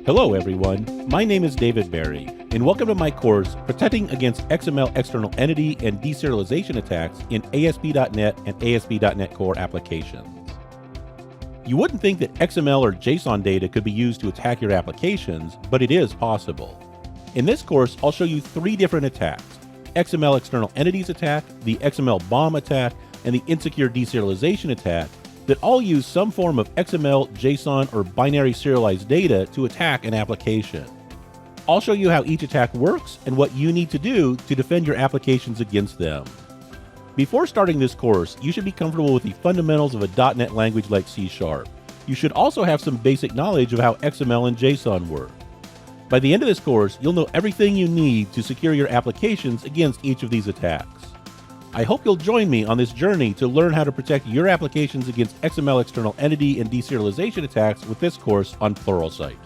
Hello everyone, my name is David Berry, and welcome to my course, Protecting Against XML External Entity and Deserialization Attacks in ASP.NET and ASP.NET Core applications. You wouldn't think that XML or JSON data could be used to attack your applications, but it is possible. In this course, I'll show you 3 different attacks: XML External Entities attack, the XML bomb attack, and the insecure deserialization attack, that all use some form of XML, JSON, or binary serialized data to attack an application. I'll show you how each attack works and what you need to do to defend your applications against them. Before starting this course, you should be comfortable with the fundamentals of a .NET language like C#. You should also have some basic knowledge of how XML and JSON work. By the end of this course, you'll know everything you need to secure your applications against each of these attacks. I hope you'll join me on this journey to learn how to protect your applications against XML external entity and deserialization attacks with this course on Pluralsight.